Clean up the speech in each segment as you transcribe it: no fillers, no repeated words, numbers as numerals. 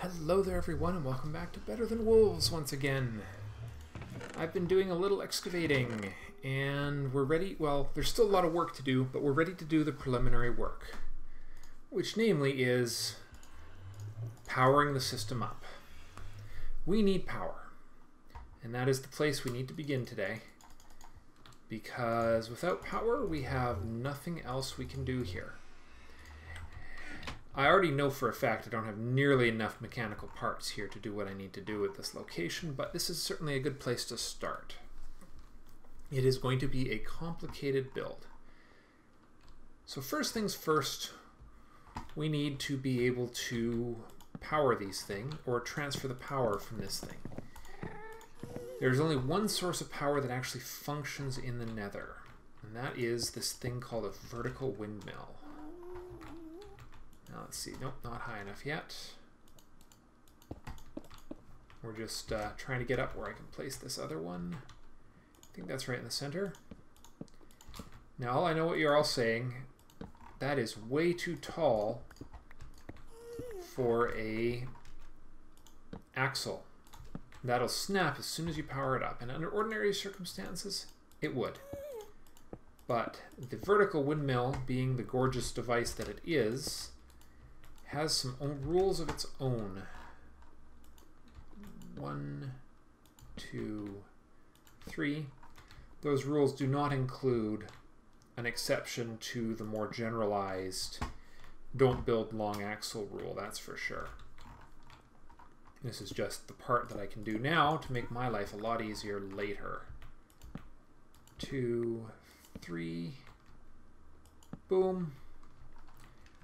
Hello there everyone and welcome back to Better Than Wolves once again. I've been doing a little excavating and we're ready, well there's still a lot of work to do, but we're ready to do the preliminary work. Which namely is powering the system up. We need power. And that is the place we need to begin today. Because without power we have nothing else we can do here. I already know for a fact I don't have nearly enough mechanical parts here to do what I need to do with this location, but this is certainly a good place to start. It is going to be a complicated build. So first things first, we need to be able to power these things, or transfer the power from this thing. There's only one source of power that actually functions in the Nether, and that is this thing called a vertical windmill. Now let's see, nope, not high enough yet. We're just trying to get up where I can place this other one. I think that's right in the center. Now I know what you're all saying. That is way too tall for a axle. That'll snap as soon as you power it up, and under ordinary circumstances, it would. But the vertical windmill, being the gorgeous device that it is, has some rules of its own. 1, 2, 3. Those rules do not include an exception to the more generalized don't build long axle rule, that's for sure. This is just the part that I can do now to make my life a lot easier later. 2, 3, boom.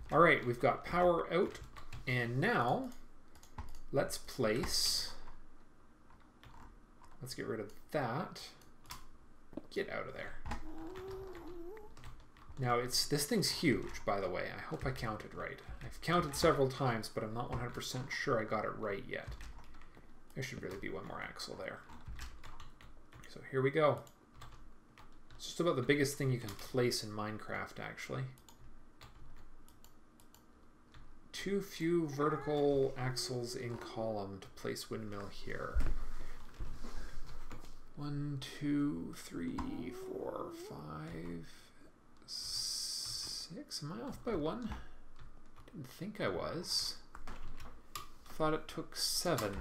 Alright, we've got power out, and now let's place, let's get rid of that. Get out of there. Now this thing's huge, by the way. I hope I counted right. I've counted several times, but I'm not 100% sure I got it right yet. There should really be one more axle there. So here we go. It's just about the biggest thing you can place in Minecraft, actually. Too few vertical axles in column to place windmill here. 1, 2, 3, 4, 5, 6. Am I off by 1? Didn't think I was. Thought it took 7.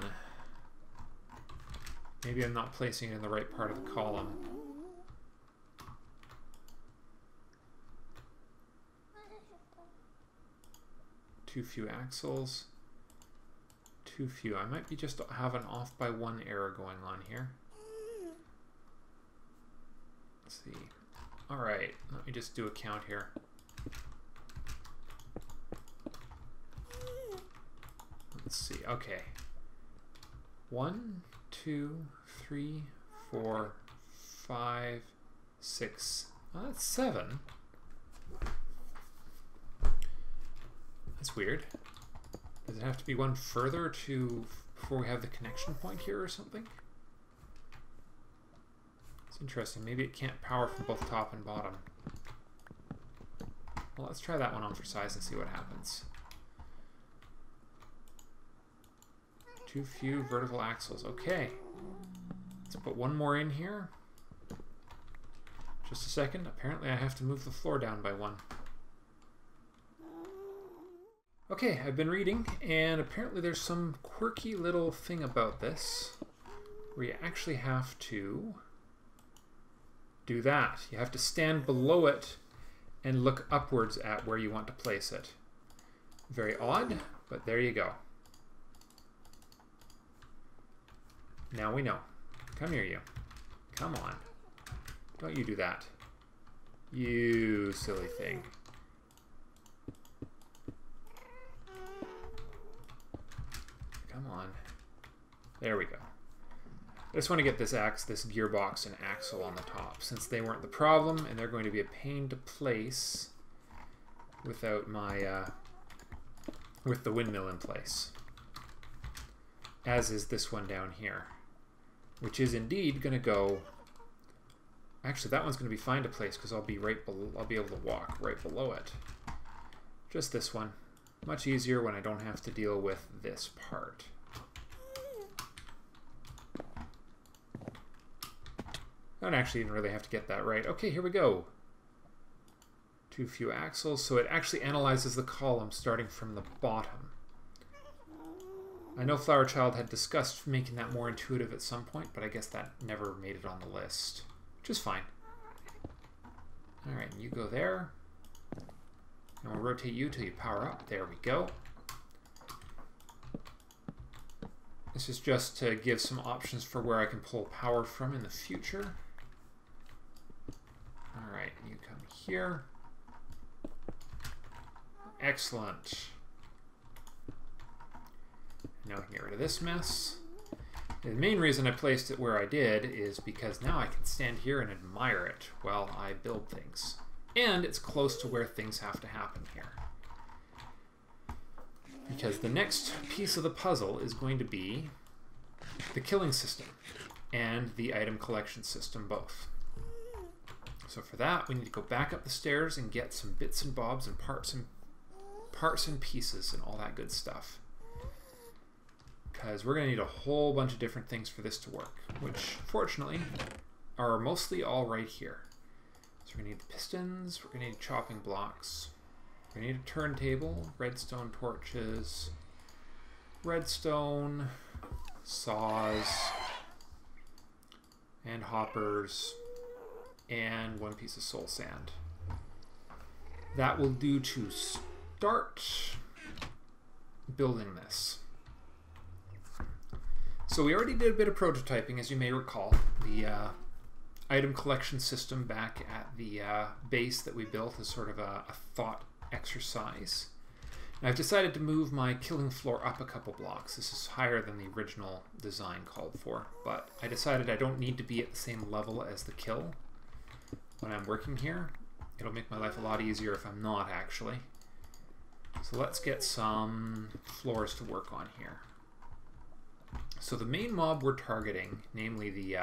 Maybe I'm not placing it in the right part of the column. Too few axles. Too few. I might be just have an off by 1 error going on here. Let's see. Alright, let me just do a count here. Let's see. Okay. 1, 2, 3, 4, 5, 6. Oh, that's 7. That's weird. Does it have to be one further before we have the connection point here or something? It's interesting. Maybe it can't power from both top and bottom. Well, let's try that one on for size and see what happens. Too few vertical axles. Okay. Let's put one more in here. Just a second. Apparently I have to move the floor down by 1. Okay, I've been reading, and apparently there's some quirky little thing about this where you actually have to do that. You have to stand below it and look upwards at where you want to place it. Very odd, but there you go. Now we know. Come here, you. Come on. Don't you do that. You silly thing. Come on. There we go. I just want to get this gearbox and axle on the top, since they weren't the problem, and they're going to be a pain to place without my with the windmill in place. As is this one down here, which is indeed going to go. Actually, that one's going to be fine to place because I'll be right below. I'll be able to walk right below it. Just this one. Much easier when I don't have to deal with this part. I don't actually even really have to get that right. Okay, here we go. Too few axles, so it actually analyzes the column starting from the bottom. I know Flowerchild had discussed making that more intuitive at some point, but I guess that never made it on the list, which is fine. Alright, you go there. And we'll rotate you till you power up. There we go. This is just to give some options for where I can pull power from in the future. Alright, you come here. Excellent. Now I can get rid of this mess. The main reason I placed it where I did is because now I can stand here and admire it while I build things. And it's close to where things have to happen here. Because the next piece of the puzzle is going to be the killing system and the item collection system both. So for that, we need to go back up the stairs and get some bits and bobs and parts and pieces and all that good stuff. Because we're going to need a whole bunch of different things for this to work, which fortunately are mostly all right here. So we're going to need the pistons, we're going to need chopping blocks, we're going to need a turntable, redstone torches, redstone, saws, and hoppers, and one piece of soul sand. That will do to start building this. So we already did a bit of prototyping, as you may recall. The item collection system back at the base that we built as sort of a thought exercise. And I've decided to move my killing floor up a couple blocks. This is higher than the original design called for, but I decided I don't need to be at the same level as the kill when I'm working here. It'll make my life a lot easier if I'm not, actually. So let's get some floors to work on here. So the main mob we're targeting, namely the,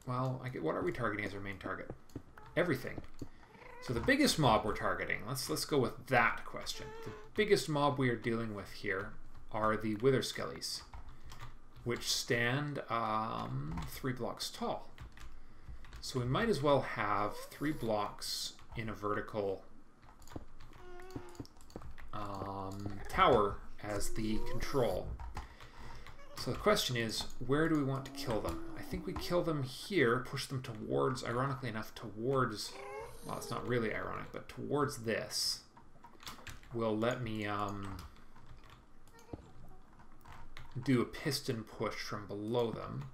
what are we targeting as our main target? Everything. So the biggest mob we're targeting, let's go with that question. The biggest mob we are dealing with here are the Wither Skellies, which stand 3 blocks tall. So we might as well have 3 blocks in a vertical tower as the control. So the question is, where do we want to kill them? I think we kill them here, push them towards, ironically enough, towards, well, it's not really ironic, but towards this will let me do a piston push from below them.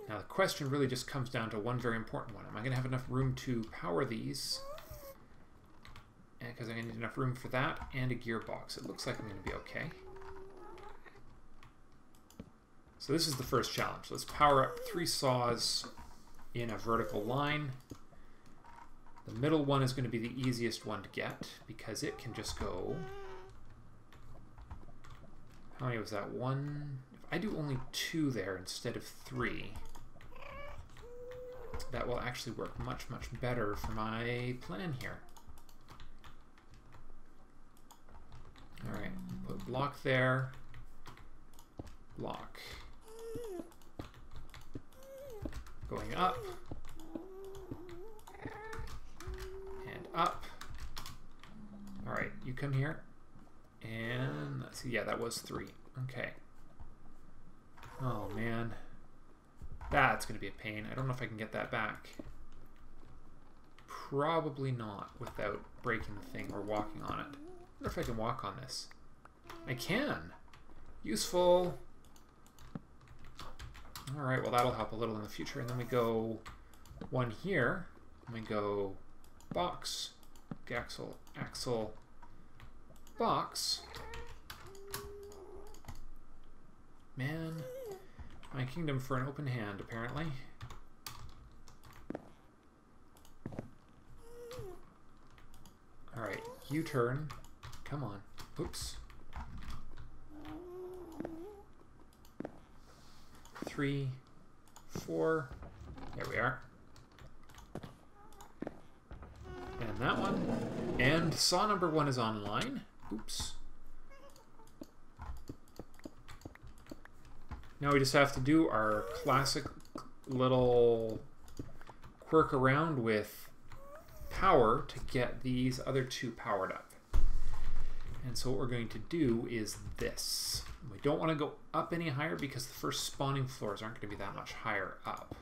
Now the question really just comes down to one very important one. Am I going to have enough room to power these? Because I need enough room for that and a gearbox. It looks like I'm going to be okay. So this is the first challenge. Let's power up 3 saws in a vertical line. The middle one is going to be the easiest one to get because it can just go... How many was that? 1? If I do only 2 there instead of 3, that will actually work much, much better for my plan here. Alright, put block there, block. Going up, and up. Alright, you come here, and let's see, yeah, that was 3. Okay. Oh man, that's going to be a pain. I don't know if I can get that back. Probably not without breaking the thing or walking on it. I wonder if I can walk on this. I can! Useful! Alright, well that'll help a little in the future. And then we go 1 here. And we go box, axle, axle, box. Man, my kingdom for an open hand, apparently. Alright, U-turn. Come on. Oops. 3, 4. There we are. And And that one. And saw number 1 is online. Oops. Now we just have to do our classic little quirk around with power to get these other 2 powered up. And so what we're going to do is this. We don't want to go up any higher because the first spawning floors aren't going to be that much higher up.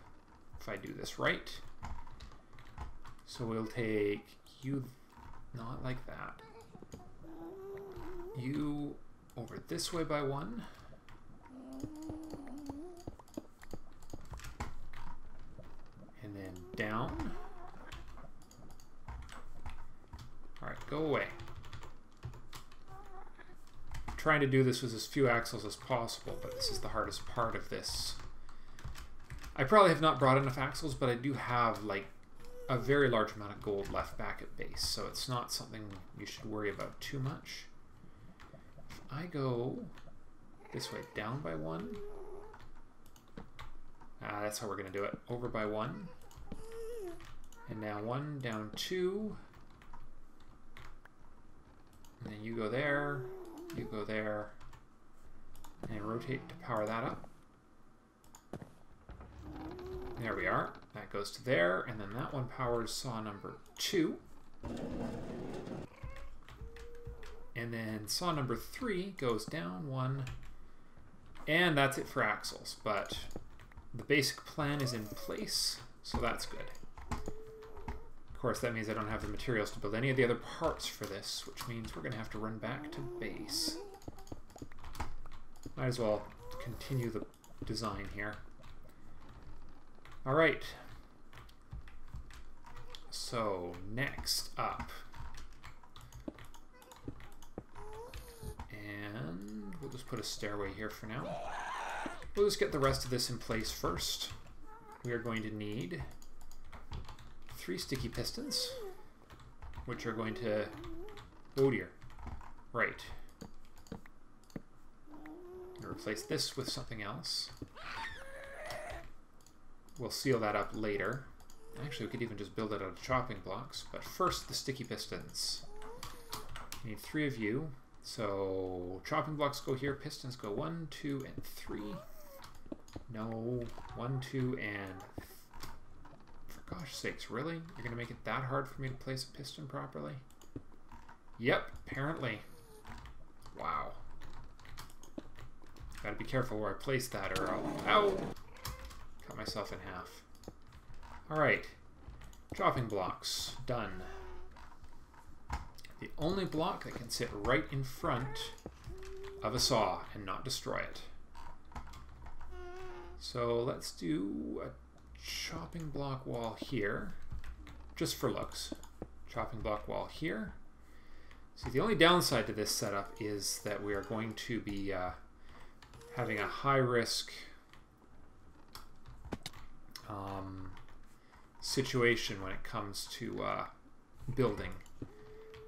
If I do this right. So we'll take you, not like that. You over this way by 1. And then down. Alright, go away. I'm trying to do this with as few axles as possible, but this is the hardest part of this. I probably have not brought enough axles, but I do have like a very large amount of gold left back at base, so it's not something you should worry about too much. If I go this way, down by 1. That's how we're going to do it. Over by 1. And now 1, down 2. And then you go there, you go there, and rotate to power that up. There we are. That goes to there, and then that one powers saw number 2. And then saw number 3 goes down 1. And that's it for axles, but the basic plan is in place, so that's good. Of course, that means I don't have the materials to build any of the other parts for this, which means we're going to have to run back to base. Might as well continue the design here. All right. So next up, and we'll just put a stairway here for now. We'll just get the rest of this in place first. We are going to need 3 sticky pistons, which are going to, oh dear, right. Replace this with something else. We'll seal that up later. Actually, we could even just build it out of chopping blocks, but first the sticky pistons. We need 3 of you. So chopping blocks go here, pistons go 1, 2, and 3. No, 1, 2, and for gosh sakes, really? You're gonna make it that hard for me to place a piston properly? Yep, apparently. Wow. Gotta be careful where I place that or I'll, ow! Cut myself in half. Alright, chopping blocks, done. The only block that can sit right in front of a saw and not destroy it. So let's do a chopping block wall here, just for looks. Chopping block wall here. See, the only downside to this setup is that we are going to be having a high risk situation when it comes to building.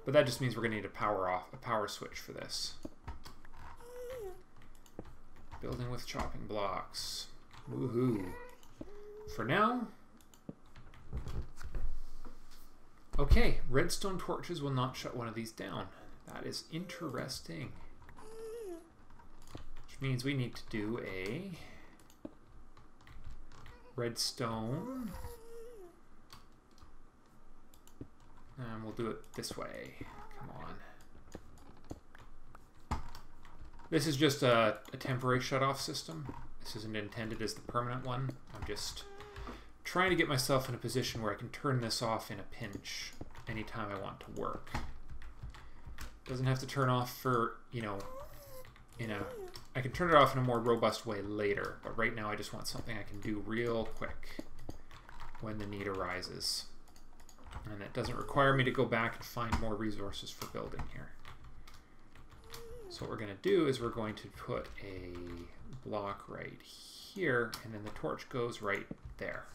But that just means we're going to need a power switch for this. Building with chopping blocks. Woohoo. For now. Okay, redstone torches will not shut one of these down. That is interesting. Which means we need to do a redstone. And we'll do it this way. Come on. This is just a temporary shut-off system. This isn't intended as the permanent one. I'm just trying to get myself in a position where I can turn this off in a pinch anytime I want to work. Doesn't have to turn off for, you know, I can turn it off in a more robust way later, but right now I just want something I can do real quick when the need arises. And it doesn't require me to go back and find more resources for building here. So what we're going to do is we're going to put a block right here, and then the torch goes right there.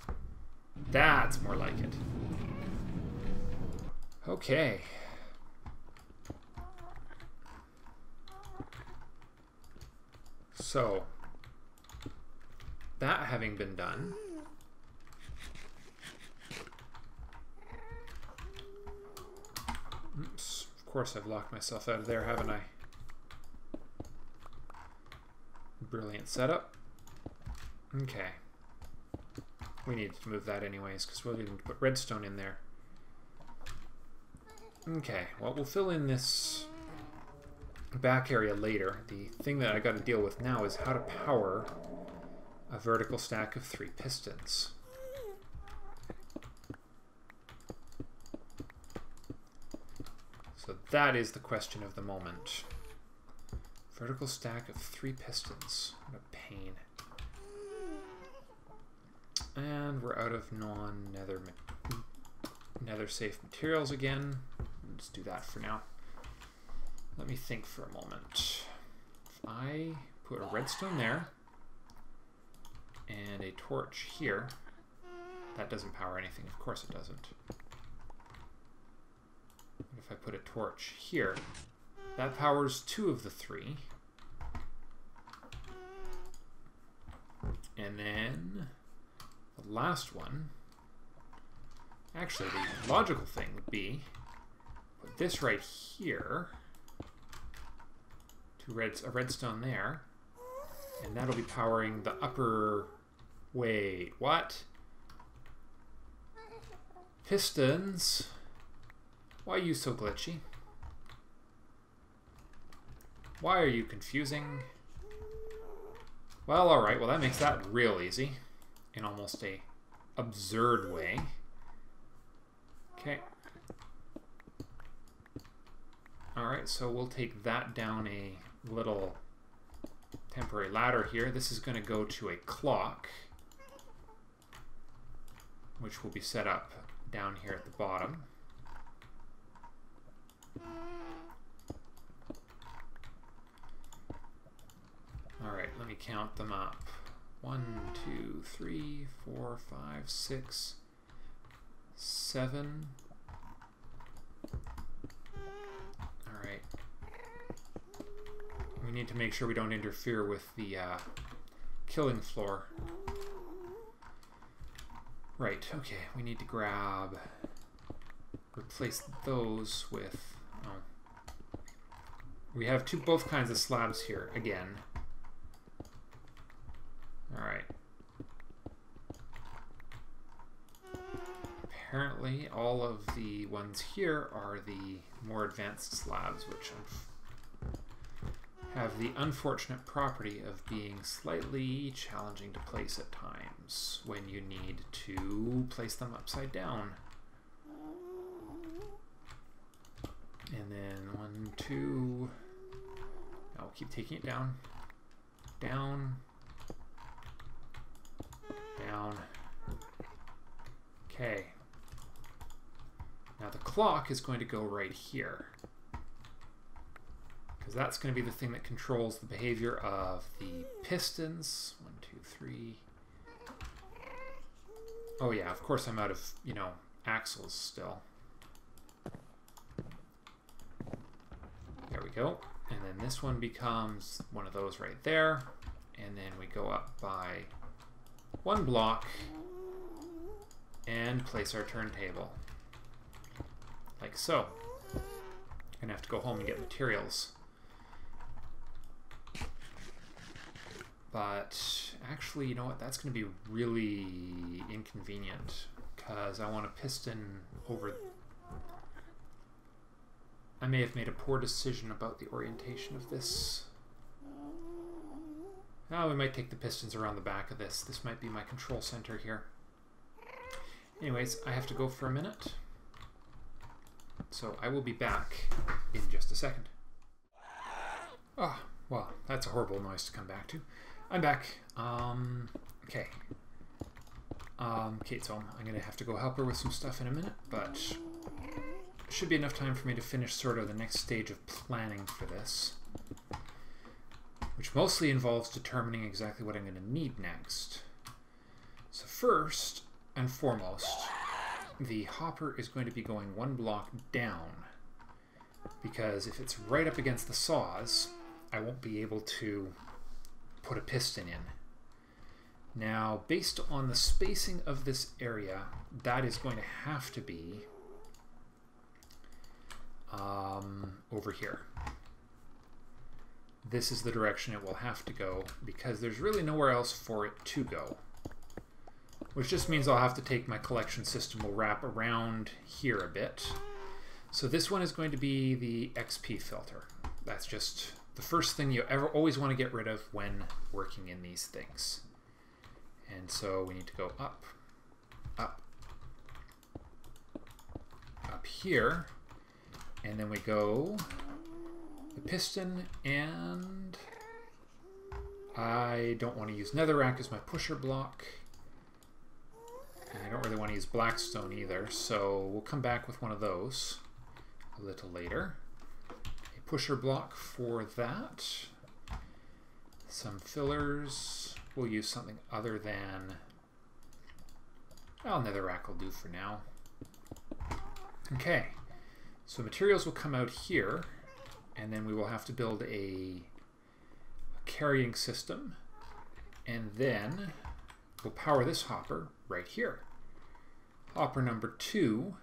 That's more like it. Okay. So, that having been done, course I've locked myself out of there, haven't I? Brilliant setup. Okay. We need to move that anyways, because we're going to put redstone in there. Okay, well, we'll fill in this back area later. The thing that I got to deal with now is how to power a vertical stack of 3 pistons. So that is the question of the moment. Vertical stack of 3 pistons. What a pain. And we're out of non-nether nether safe materials again. Let's do that for now. Let me think for a moment. If I put a redstone there and a torch here, that doesn't power anything. Of course it doesn't. If I put a torch here, that powers 2 of the 3. And then the last one, actually the logical thing would be put this right here, a redstone there, and that'll be powering the upper, wait, what? Pistons? Why are you so glitchy? Why are you confusing? Well, alright, well that makes that real easy in almost a absurd way. Okay. Alright, so we'll take that down a little temporary ladder here. This is going to go to a clock, which will be set up down here at the bottom. Alright, let me count them up. 1, 2, 3, 4, 5, 6, 7. Alright. We need to make sure we don't interfere with the killing floor. Right, okay, we need to replace those with, we have both kinds of slabs here, again. Alright. Apparently all of the ones here are the more advanced slabs, which have the unfortunate property of being slightly challenging to place at times when you need to place them upside down. And then 1, 2, I'll keep taking it down, down, down. Okay. Now the clock is going to go right here, because that's going to be the thing that controls the behavior of the pistons. 1, 2, 3. Oh yeah, of course I'm out of, axles still. There we go. And then this one becomes one of those right there. And then we go up by 1 block and place our turntable. Like so. I'm gonna have to go home and get materials. But actually, you know what? That's gonna be really inconvenient because I want a piston over. I may have made a poor decision about the orientation of this. Now we might take the pistons around the back of this. This might be my control center here. Anyways, I have to go for a minute. So I will be back in just a second. Ah, well, that's a horrible noise to come back to. I'm back. Okay. Kate's home. I'm going to have to go help her with some stuff in a minute, but should be enough time for me to finish sort of the next stage of planning for this, which mostly involves determining exactly what I'm going to need next. So first and foremost, the hopper is going to be going 1 block down, because if it's right up against the saws, I won't be able to put a piston in. Now, based on the spacing of this area, that is going to have to be over here. This is the direction it will have to go because there's really nowhere else for it to go. Which just means I'll have to take my collection system, will wrap around here a bit. So this one is going to be the XP filter. That's just the first thing you always want to get rid of when working in these things. And so we need to go up, up, up here, and then we go the piston, and I don't want to use netherrack as my pusher block. And I don't really want to use blackstone either, so we'll come back with one of those a little later. A pusher block for that. Some fillers. We'll use something other than... well, netherrack will do for now. Okay, so materials will come out here, and then we will have to build a carrying system, and then we'll power this hopper right here. Hopper number 2.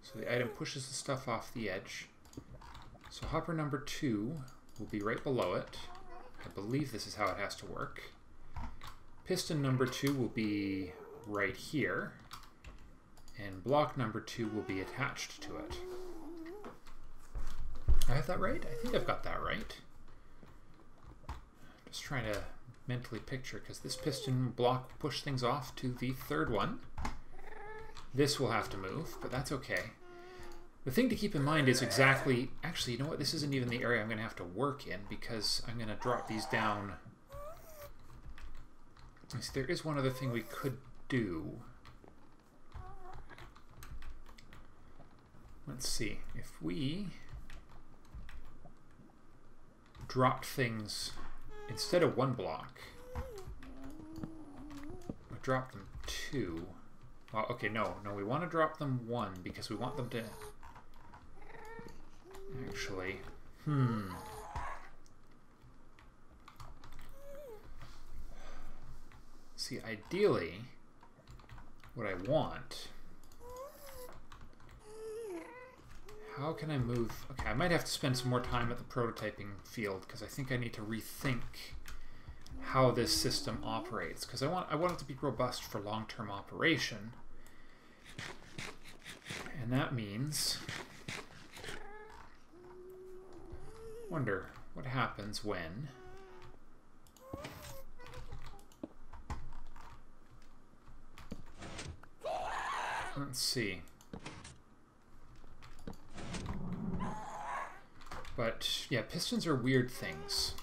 So the item pushes the stuff off the edge. So hopper number 2 will be right below it. I believe this is how it has to work. Piston number 2 will be right here. And block number 2 will be attached to it. I have that right? I think I've got that right. Just trying to mentally picture, because this piston block will push things off to the third one. This will have to move, but that's okay. The thing to keep in mind is exactly... actually, you know what? This isn't even the area I'm going to have to work in, because I'm going to drop these down. See, there is one other thing we could do. Let's see. If we dropped things... instead of 1 block, we drop them 2. Well, okay, no, we want to drop them 1 because we want them to actually, see, ideally, what I want, how can I move? Okay, I might have to spend some more time at the prototyping field because I think I need to rethink how this system operates, because I want it to be robust for long-term operation. And that means, wonder what happens when let's see. But yeah, pistons are weird things.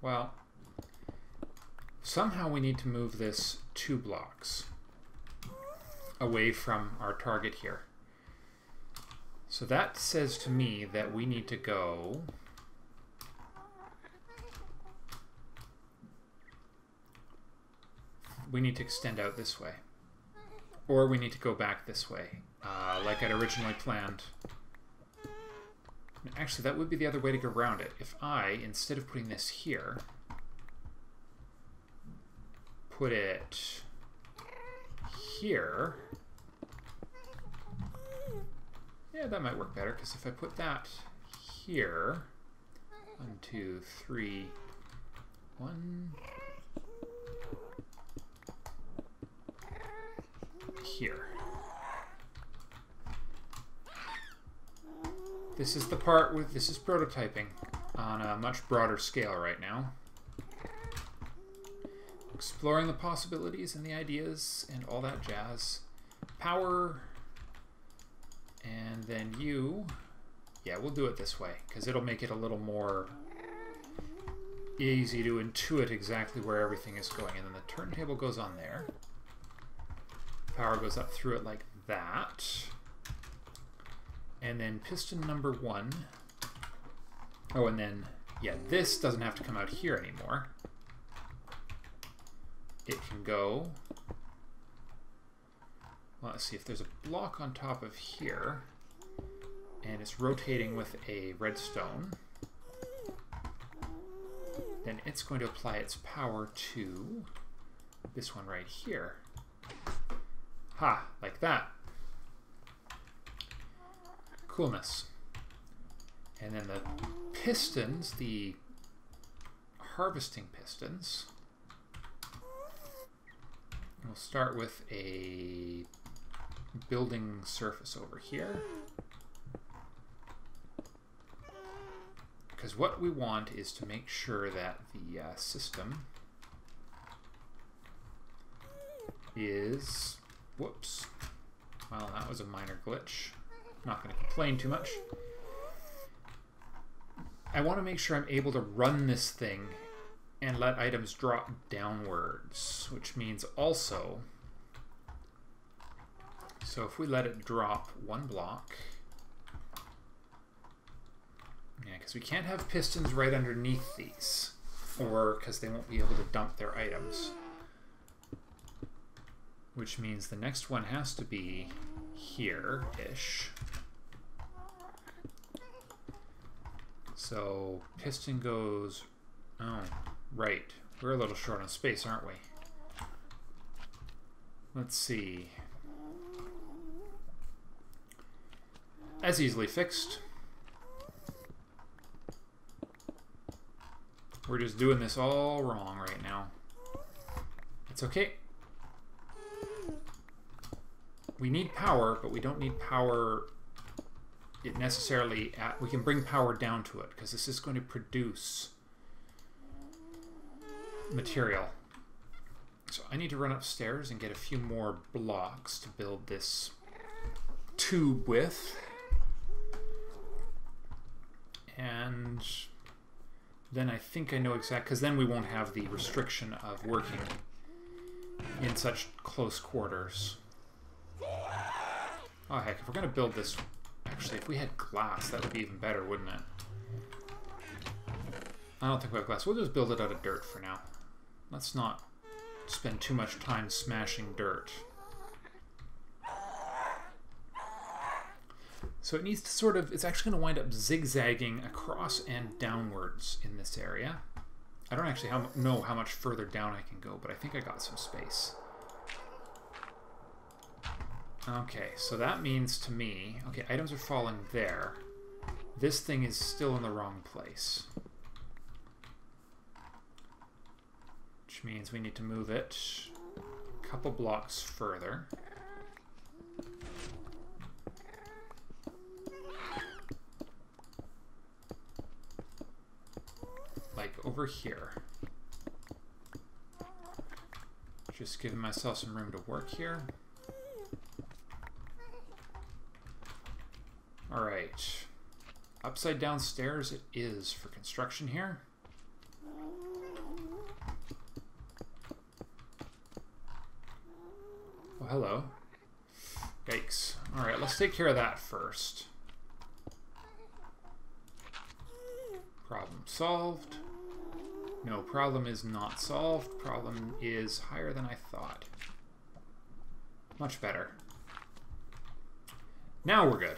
Well, somehow we need to move this 2 blocks away from our target here. So that says to me that we need to go extend out this way. Or we need to go back this way, like I'd originally planned. Actually, that would be the other way to go around it. If I, instead of putting this here, put it here, yeah, that might work better, because if I put that here, 1, 2, 3, 1, here. This is the part with, this is prototyping on a much broader scale right now. Exploring the possibilities and the ideas and all that jazz. Power, and then you, yeah, we'll do it this way, because it'll make it a little more easy to intuit exactly where everything is going. And then the turntable goes on there. Power goes up through it like that. And then piston number 1. Oh, and then, yeah, this doesn't have to come out here anymore. It can go... well, let's see, if there's a block on top of here, and it's rotating with a redstone, then it's going to apply its power to this one right here. Ha, like that. Coolness. And then the pistons, the harvesting pistons, we'll start with a building surface over here. Because what we want is to make sure that the system is... Whoops. Well, that was a minor glitch. Not going to complain too much. I want to make sure I'm able to run this thing and let items drop downwards, which means also... So if we let it drop one block... Yeah, because we can't have pistons right underneath these, or because they won't be able to dump their items. Which means the next one has to be here-ish. So piston goes... Oh, right. We're a little short on space, aren't we? Let's see. That's easily fixed. We're just doing this all wrong right now. It's okay. We need power, but we don't need power it necessarily at... We can bring power down to it, because this is going to produce material. So I need to run upstairs and get a few more blocks to build this tube with. And... then I think I know exactly, because then we won't have the restriction of working in such close quarters. Oh heck, if we're going to build this, actually if we had glass that would be even better, wouldn't it? I don't think we have glass. We'll just build it out of dirt for now. Let's not spend too much time smashing dirt. So it needs to sort of, it's actually going to wind up zigzagging across and downwards in this area. I don't actually know how much further down I can go, but I think I got some space. Okay, so that means to me, okay, items are falling there. This thing is still in the wrong place. Which means we need to move it a couple blocks further. Like over here. Just giving myself some room to work here. Alright. Upside down stairs it is for construction here. Oh, hello. Yikes. Alright, let's take care of that first. Problem solved. No, problem is not solved. Problem is higher than I thought. Much better. Now we're good.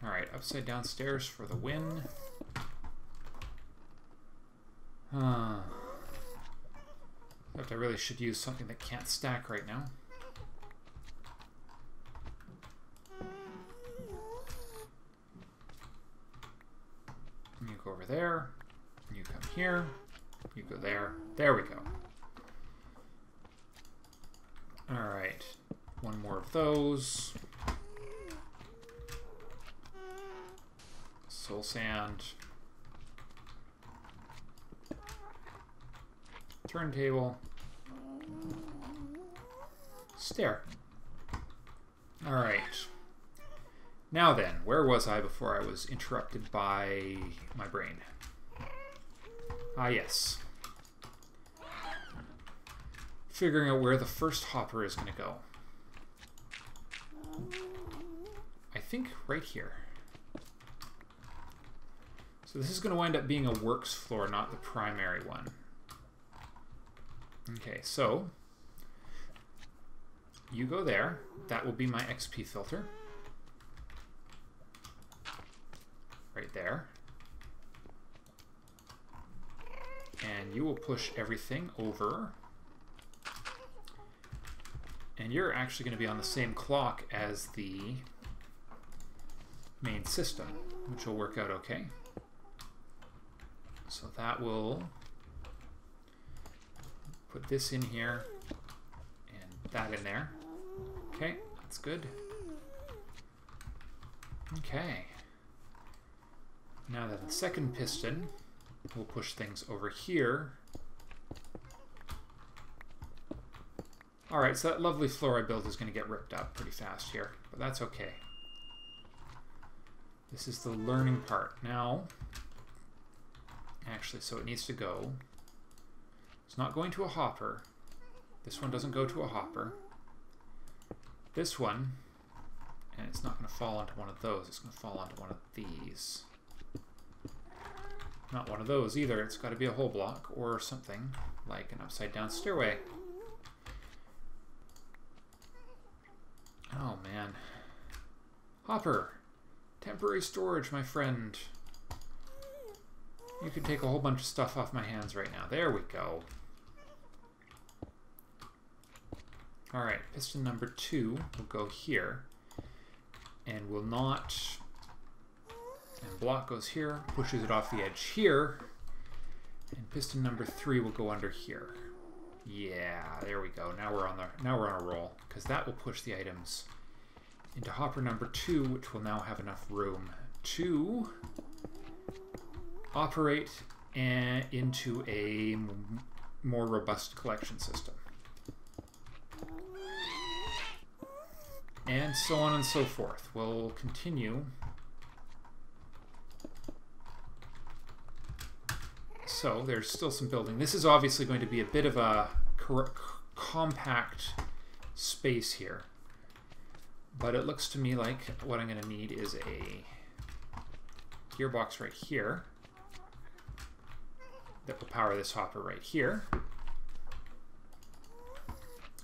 Alright, upside down stairs for the win. Except I really should use something that can't stack right now. You go over there, you come here, you go there. There we go. Alright, one more of those. Soul sand. Turntable. Stair. Alright. Now then, where was I before I was interrupted by my brain? Ah, yes. Figuring out where the first hopper is going to go. I think right here. So this is going to wind up being a works floor, not the primary one. Okay, so you go there. That will be my XP filter. Right there. And you will push everything over. And you're actually going to be on the same clock as the main system, which will work out okay. So that will put this in here and that in there. Okay, that's good. Okay. Now that the second piston will push things over here. Alright, so that lovely floor I built is going to get ripped up pretty fast here, but that's okay. This is the learning part. Now, actually, so it needs to go. It's not going to a hopper. This one doesn't go to a hopper. This one, and it's not going to fall onto one of those. It's going to fall onto one of these. Not one of those either. It's got to be a whole block or something like an upside down stairway. Oh man. Hopper. Temporary storage, my friend. You can take a whole bunch of stuff off my hands right now. There we go. Alright, piston number 2 will go here. And will not... And block goes here, pushes it off the edge here. And piston number 3 will go under here. Yeah, there we go. Now we're on a roll, because that will push the items into hopper number 2, which will now have enough room to operate into a more robust collection system. And so on and so forth. We'll continue. So there's still some building. This is obviously going to be a bit of a compact space here. But it looks to me like what I'm going to need is a gearbox right here that will power this hopper right here.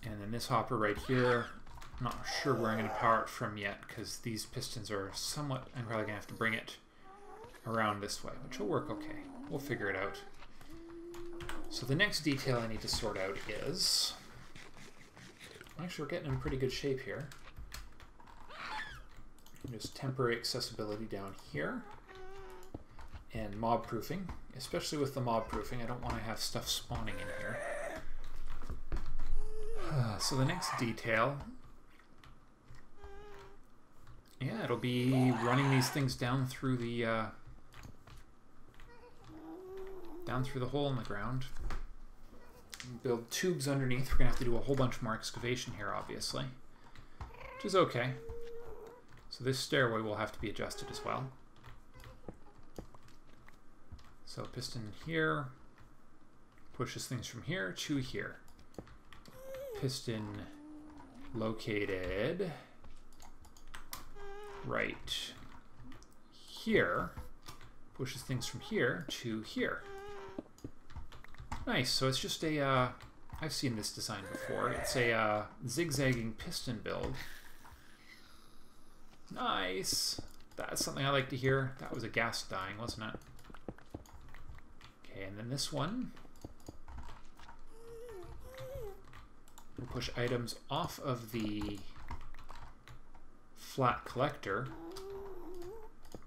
And then this hopper right here, I'm not sure where I'm going to power it from yet because these pistons are somewhat, I'm probably going to have to bring it around this way, which will work okay. We'll figure it out. So the next detail I need to sort out is, actually we're getting in pretty good shape here. Just temporary accessibility down here. And mob proofing, especially with the mob proofing. I don't want to have stuff spawning in here. So the next detail, yeah, it'll be running these things down through the hole in the ground. Build tubes underneath. We're gonna have to do a whole bunch more excavation here, obviously, which is okay. So this stairway will have to be adjusted as well. So piston here pushes things from here to here. Piston located right here pushes things from here to here. Nice. So it's just a, I've seen this design before. It's a zigzagging piston build. Nice. That's something I like to hear. That was a gas dying, wasn't it? Okay, and then this one. We'll push items off of the flat collector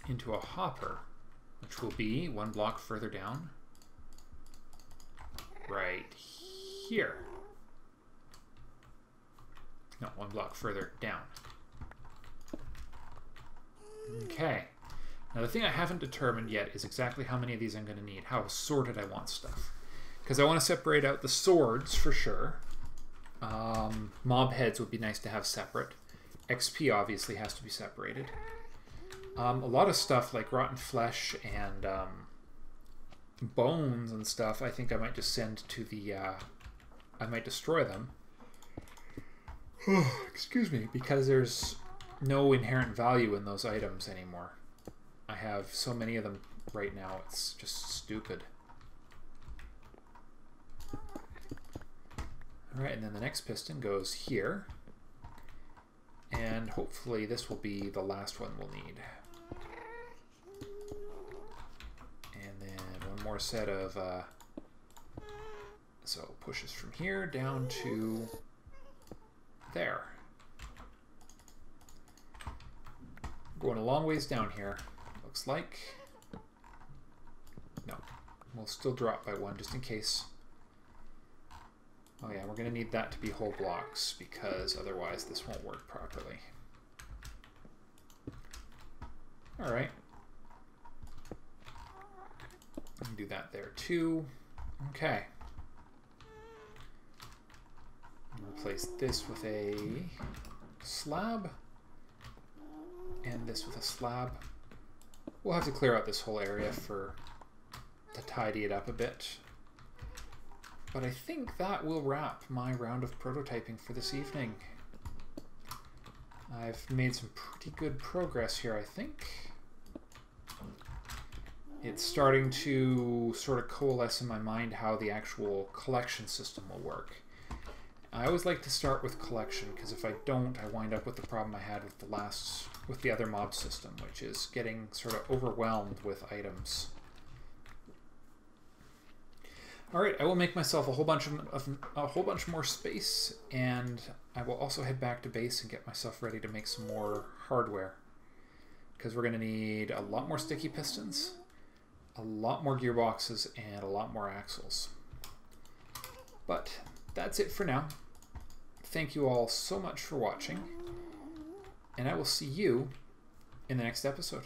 into a hopper, which will be one block further down. Right here. No, one block further down. Okay. Now the thing I haven't determined yet is exactly how many of these I'm going to need, how sorted I want stuff. Because I want to separate out the swords for sure. Mob heads would be nice to have separate. XP obviously has to be separated. A lot of stuff like rotten flesh and bones and stuff, I think I might just send to the... I might destroy them. Excuse me, because there's no inherent value in those items anymore. I have so many of them right now, it's just stupid. Alright, and then the next piston goes here. And hopefully this will be the last one we'll need. And then one more set of So pushes from here down to there. Going a long ways down here, looks like. No, we'll still drop by one just in case. Oh yeah, we're going to need that to be whole blocks because otherwise this won't work properly. Alright. I can do that there too. Okay. Replace this with a slab and this with a slab. We'll have to clear out this whole area to tidy it up a bit. But I think that will wrap my round of prototyping for this evening. I've made some pretty good progress here, I think. It's starting to sort of coalesce in my mind how the actual collection system will work. I always like to start with collection, because if I don't, I wind up with the problem I had with the other mob system, which is getting sort of overwhelmed with items. Alright, I will make myself a whole bunch more space, and I will also head back to base and get myself ready to make some more hardware. Because we're going to need a lot more sticky pistons, a lot more gearboxes, and a lot more axles. But that's it for now. Thank you all so much for watching, and I will see you in the next episode.